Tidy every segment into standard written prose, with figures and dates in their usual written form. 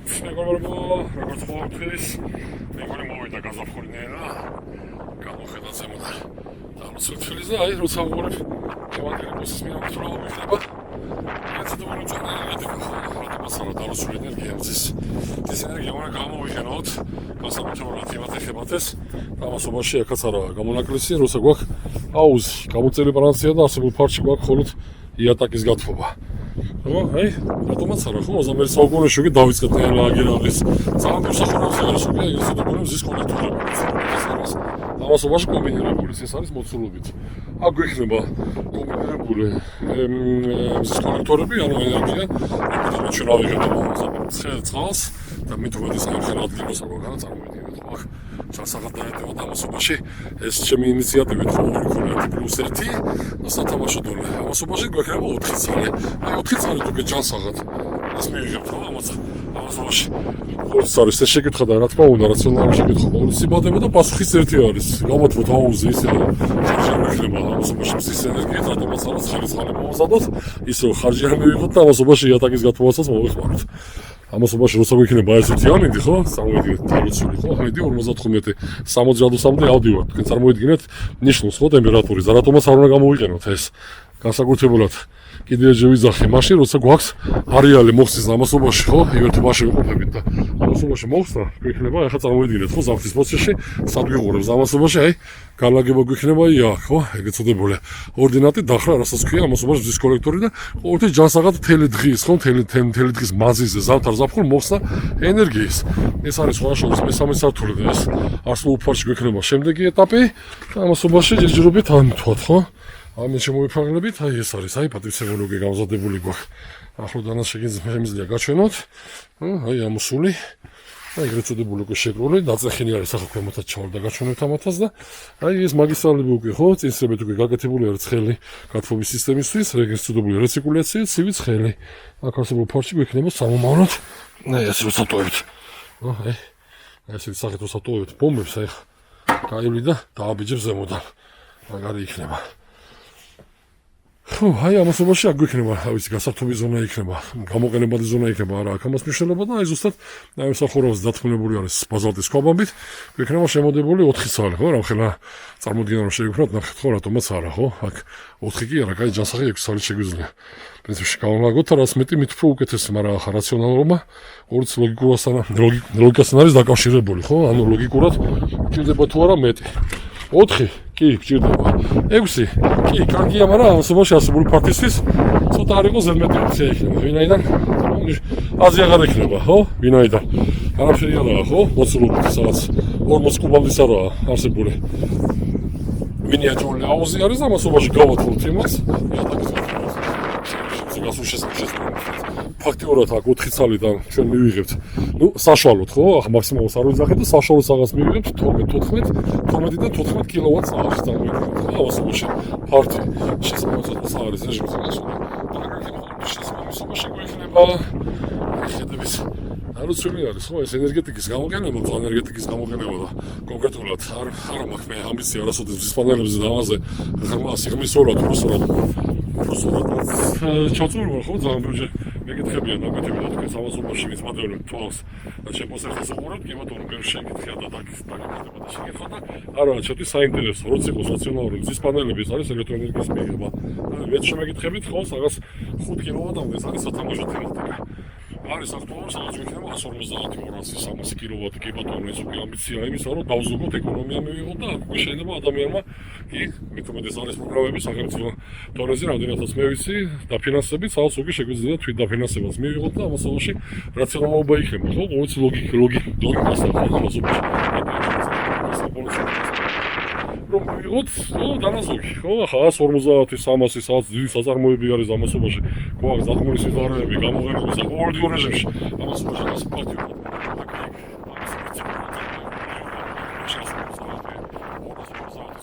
მეგობრებო, როგორც ყოველთვის, მეგონი მოვიდა გაზაფხულნიერა, გამოხედა ზემოთ დამოსულთვილის და აი, როცა ვუყურებ ევანგელიკოსის მინამთრალობა ვიხდება, ეცადო რომ წონერები ხალხო დამოსული ენერგია მზის ენერგია უნდა გამოვიყენოთ, განსაკუთრებულად იმათ ეხებათეს, დამასობაში ახაც არაა გამონაკლისი, როცა გვაქვს აუზი, გამოწელი ბრანცია და ასებულ ფარჩი გვაქვს მხოლოდ იატაკის გათბობა. აი, რატომაც არა ხო, 21 საუკუნეში უკვე დავიწყეთ აგერალის ძალიან მოსახურავს არის უკვე ეგრეთ წოდებული მზის კონექტორები. დამასობაში კომბინირებული ეს არის მოცულობით. აქ გვექნება კომბინირებული მზის კონექტორები, ანუ ენერგია, რომელიც ჩვენ ავიღებთ წყალს და მით უმეტეს ახალ ადგილას აღარ წარმოვიდგინოთ. აქ ჩასაღად დაეტევა დამასობაში ეს ჩემი ინიციატივით ხო 2+1 სათამაშო დოლე. დამასობაში გვექნება 4 წელი. აი 4 წელი თუ გეჯანსაღად ეს მიიღებთ ხო ამასობაში. ხორცს არის ეს შეკითხვა და რა თქმა უნდა რაციონალური შეკითხვა პოლიციბადება და პასუხიც ერთი არის. გამოთქვით აუზი ისე შეგვექნება დამასობაში მზის ენერგიით, რატომაც არა ხალხი მომზადოთ, ისე ხარჯი არ მივიღოთ და დამასობაში იატაკის გათბობასაც მოვიხმაროთ. ამასობაში როცა გვიქნება ესეთი ამინდი ხო, წარმოვიდგინეთ თალოცული ხო, ამინდი 55 60 გრადუსამდე ავდივართ. თქვენ წარმოვიდგინეთ ნიშნულს ხო ტემპერატურის, რატომაც არ უნდა გამოვიყენოთ ეს განსაკუთრებულად კიდევ ეჯი ვიძახე მაშინ როცა გვაქვს არეალი მოხსნის ამასობაში ხო, ივერთებაში ვიყოფებით და ამასობაში მოხსნა გვიქნება, ახლა წარმოვიდგინეთ ხო ზამთრის პროცესში სად ვიყურებს ამასობაში, აი განლაგება გვიქნება იქ ხო, ეგეც წოდებულია ორდინატი დახრა, რასაც ქვია ამასობაში მზის კოლექტორი და ყოველთვის ჯანსაღად მთელი დღის ხო, მთელი დღის მანძილზე ზამთარ ზაფხულ მოხსნა ენერგიის. ეს არის სხვადასხვა მესამე სართული და ეს არსებულ ფარში გვიქნება შემდეგი ეტაპი და ამასობაში ჯერჯერობით ამთვათ ხო. ამით შემოვიფარგლებით, აი ეს არის, აი პატრიცემოლოგი გამზადებული გვაქვს. ახლოდანაც შემიძლია გაჩვენოთ. აი ამოსული. აი ეგრეთ წოდებული უკვე შეკრული, დაწეხილი არის ახლა ქვემოთაც ჩავარდა გაჩვენებთ ამათაც და აი ეს მაგისტრალები უკვე ხო, წინსრებით უკვე გაკეთებული არის ცხელი გათბობის სისტემისთვის, ეგრეთ წოდებული რეცირკულაცია, ცივი ცხელი. აქ არსებულ ფარში გვექნება სამომავლოდ. აი ასე ვსატოვებთ. აი ესეთი სახით ვსატოვებთ ბომბებს, აი გაივლი და დააბიჯებს ზემოდან. მაგარი იქნება. ხო, აი ამასობაში აქ გვექნება, ავიცი გასართობი ზონა იქნება, გამოყენებადი ზონა იქნება, არა აქ ამას მნიშვნელობა და აი ზუსტად აი მსახურობს დათმობილი არის ბაზალტის ქვაბებით, გვექნება შემოდებული 4 ცალი, ხო, რამხელა წარმოდგენა რომ შევიფროთ, ნახეთ ხო, რატომაც არა, ხო? აქ 4 კი არა, კაი ჯანსაღი 6 ცალი შეგვიძლია. პრინციპში გავამაგოთ და რაც მეტი მით უფრო უკეთესი, მაგრამ ახლა რაციონალურობა ორიც ლოგიკასთან არის დაკავშირებული, ხო? ანუ ლოგიკურად გჭირდება თუ არა მეტი. 4 კი გჭირდება. 6 კი კარგია, მაგრამ ამასობაში არსებული ფაქტისთვის ცოტა არ იყოს ზედმეტი ოფცია იქნება. ვინაიდან აზი აღარ ექნება, ხო? ვინაიდან არაფერი არაა, ხო? მოცულობით სადაც 40 კუბამდეც არაა არსებული. მინიატურული აუზი არის და ამასობაში გავათვალოთ იმას, იატაკის გათბობას. გასულ შესაძლებლად ფაქტიურად აქ 4 ცალიდან ჩვენ მივიღებთ, ნუ საშუალოდ ხო, ახლა მაქსიმალურს არ ვიძახეთ და საშუალოდ რაღაც მივიღებთ 12-14 და 14 კილოვატს აღარ წარმოვიდგინოთ. ხო, ამასობაში ფართი შესაძლებლად არის რეჟიმზე გასული. და რა შესაძლებლობა შეგვექნება ხედების არაცული არის ხო, ეს ენერგეტიკის გამოყენება, ენერგეტიკის გამოყენება და კონკრეტულად არ მაქვს მე ამბიცია არასოდეს მზის პანელებზე და ამაზე ღრმა სიღრმისეულად ჩაწურვა ხო ძალიან ბევრი მეკითხებიან ნაკეთები და თქვენ სამაზობაში მიწმადებლებ თვალს და შემოსახეს უყურებთ კი ბატონო ბევრი შეკითხია და დაგეკითხება და შეკითხა და არა ჩემთვის საინტერესო როცა იყოს რაციონალური მზის პანელები ეს არის ელექტროენერგიის მიღება ვეთ შემეკითხებით ხო რაღაც 5 კილოვატამდე ეს არის სათამაშო თემატიკა არის აქტუალური სადაც ვიქნება 150-200-300 კილოვატი კი ბატონო ეს უკვე ამბიცია იმისა რომ დავზოგოთ ეკონომია მივიღოთ და უკვე შეიძლება ადამიანმა კი მით უმეტეს არის პროგრამები სახელმწიფო დონეზე რამდენადაც მე ვიცი დაფინანსებით სადაც უკვე შეგვიძლია თვით დაფინანსებაც მივიღოთ და ამასობაში რაციონალობა იქნება ხო ყოველთვის ლოგიკასთან ხო ამასობაში რომ მივიღოთ ხო დანაზოგი ხო ახლა 150-300 სადაც დიდი საწარმოები არის ამასობაში გვაქვს დაღმობის ვიზარები გამოყენების ყოველდღიურ რეჟიმში ამასობაში ეს ფაქტია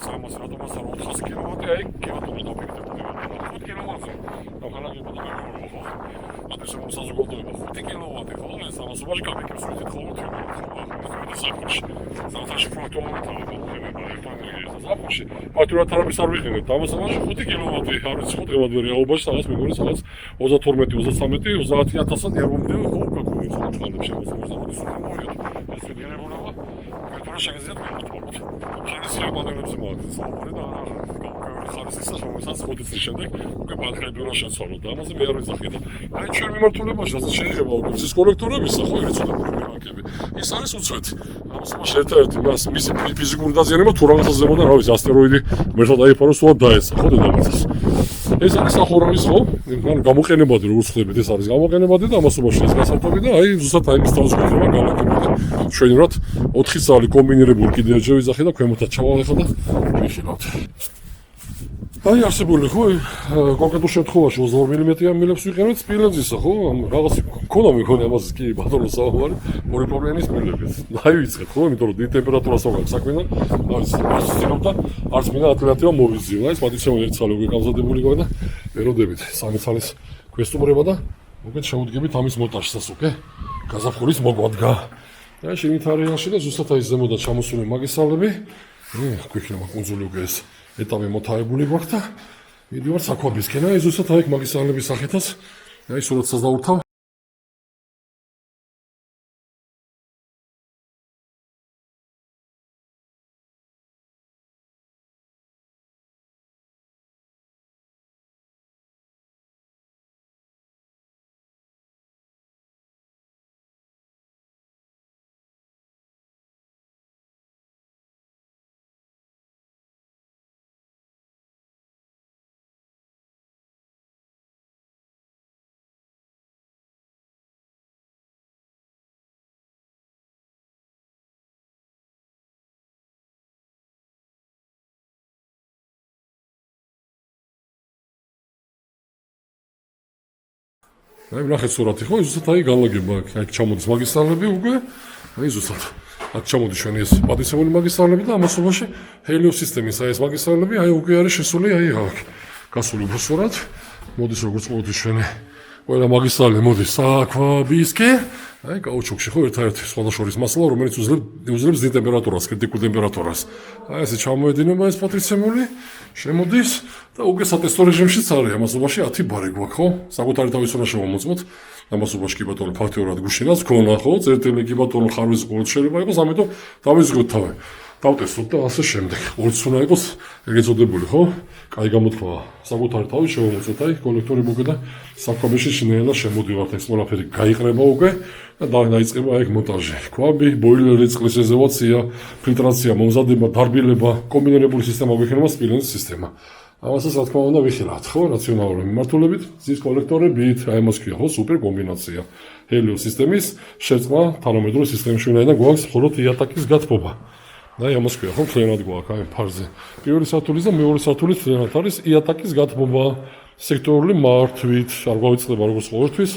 სამას რატომაც არ 400 კილოვატი აი კილოვატი დაფიქსირებული 5 კილოვატზე ახალაგება და ხო ეს მოსაზოგადოება 5 კილოვატი ხო ეს ამასობაში გამიქებს ვიდით ხოლმე საფრთხე ზამთარში ფაქტობრივად გამოყენება ერთმანეთს საფრთხე ფაქტობრივად არაფერს არ ვიყენებთ ამასობაში 5 კილოვატი არის ხუთევად რეალობაში სადაც მეგონი სადაც 32 33 30000-ად იარბომდე ხო გაკეთებს წყალებს შემოსულს და მოდის უნდა მოვიოთ. ეს ვიდეოება მეტყვი შეგიძლიათ მოვთხოვოთ. ხარის შეაბადებლებზე მოაქვს საუბარი და არა ხარისის რომელსაც ხუთის შემდეგ უკვე ბანკები უნდა შეცვალოთ და ამაზე მე არ ვიზახი და აი ჩვენ მიმართულებაში რასაც შეიძლება უკრცის კოლექტორებისა ხო ირიცხებული ბანკები ის არის უცვეთი ამას ერთ-ერთი მას მისი ფიზიკური დაზიანება თუ რაღაცა ზემოდან რა ვიცი ასტეროიდი მერტად აიფაროს უად დაეცა ხო დედამიწას ეს არის სახურავის ხო ანუ გამოყენებადი როგორც ხდებით ეს არის გამოყენებადი და ამასობაში ეს გასართობი და აი ზუსტად აი მის თავისუფლება განლაგებული ჩვენურად 4 წალი კომბინირებული კიდე ჯერ ვიზახი და ქვემოთაც ჩავალეხა და ვიხილავთ აი არსებული ხო კონკრეტულ შემთხვევაში 22 მმ-იან მილებს ვიყენებთ სპილენძისა ხო რაღაც მქონდა მეკონი ამაზე კი ბატონო საუბარი ორი პრობლემის მილებს დაივიწყეთ ხო იმიტომ რომ დიდი ტემპერატურას აქვს საქმე და არის სიძინავ და არც მინდა ალტერნატივა მოვიზიო აი პატიცემონ ერთ წალი უკვე გამზადებული გქონდა და ვეროდებით სამი წალის ქვესტუმრება და უკეთ შევუდგებით ამის მონტაჟსაც უკვე გაზაფხულის მოგვადგა და შევით არეალში და ზუსტად აი ზემოდან ჩამოსული მაგისტრალები გვიქნება კუნძული უკვე ეს ეტაპი მოთავებული გვაქვს და მიდივართ საქვაბისკენ აი ზუსტად აი მაგისტრალების სახეთაც აი სურათსაც დავურთავ აი ნახეთ სურათი ხო ზუსტად აი განლაგება აქ ჩამოდის მაგისტრალები უკვე აი ზუსტად აქ ჩამოდის ჩვენი ეს პატისებული მაგისტრალები და ამასობაში ჰელიოს სისტემის აი ეს მაგისტრალები აი უკვე არის შესული აი აქ გასული უფრო სწორად მოდის როგორც ყოველთვის ჩვენი ყველა მაგისტრალი მოდის საქვაბისკენ აი კაუჩუკში ხო ერთ-ერთი სხვადასხვა მასალა რომელიც უძლებს დიდ ტემპერატურას კრიტიკულ ტემპერატურას აი ესე ჩამოედინება ეს პატრიცემული შემოდის და უკვე სატესტო რეჟიმშიც არის ამასობაში 10 ბარი გვაქვს ხო საკუთარი თავის უნდა შევამოწმოთ ამასობაში კი ბატონო ფაქტიურად გუშინაც ქონა ხო წერტილი კი ბატონო ხარვის ყოველ შეიძლება იყოს ამიტომ დავიზღოთ თავი დავტესტოთ და ასე შემდეგ ყოველთვის უნდა იყოს ეგრეთ წოდებული ხო კაი გამოთქვა საკუთარი თავი შევამოწმოთ აი კოლექტორი უკვე და საქვაბეში შინელა შემოდივართ ეს ყველაფერი გაიყრება უკვე და დაიწყება აი მონტაჟი ქვაბი ბოილერი წყლის რეზერვაცია ფილტრაცია მომზადება დარბილება კომბინირებული სისტემა გვექნება სპილენძის სისტემა ამასაც რა თქმა უნდა ვიხილავთ ხო რაციონალური მიმართულებით ზის კოლექტორებით აი ამას ქვია ხო სუპერ კომბინაცია ჰელიოს სისტემის შერწყმა თანამედროვე სისტემაში უნდა გვაქვს მხოლოდ იატაკის გათბობა და აი ამას ქვია ხო მთლიანად გვაქვს აი ფარზე პირველი სართულის და მეორე სართულის მთლიანად არის იატაკის გათბობა სექტორული მართვით არ გვავიწყდება როგორც ყოველთვის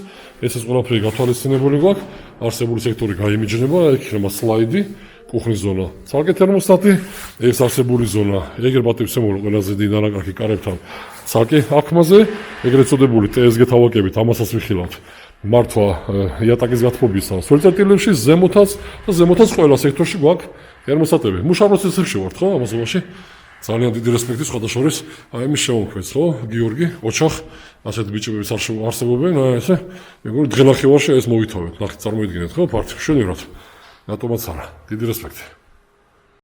ეს ყველაფერი გათვალისწინებული გვაქვს არსებული სექტორი გაიმიჯნება იქ იქნება სლაიდი კუხნის ზონა ცალკე თერმოსტატი ეს არსებული ზონა ეგრე პატივცემულო ყველაზე დიდი ანაკარგი კარებთან ცალკე აქმაზე ეგრეთ წოდებული TSG თავაკებით ამასაც ვიხილავთ მართვა იატაკის გათბობისა სულწერტილებში ზემოთაც ყველა სექტორში გვაქვს თერმოსტატები მუშა პროცესებში ვართ ხო ამასობაში ძალიან დიდი რესპექტი სხვადასხვა აი იმის შემოქმედს ხო გიორგი ოჩახ ასეთ ბიჭებიც არსებობენ ესე მეგონი დღენახევარში ეს მოვითოვეთ ნახეთ წარმოიდგინეთ ხო პარტი შენერად რატომაც არა დიდი რესპექტი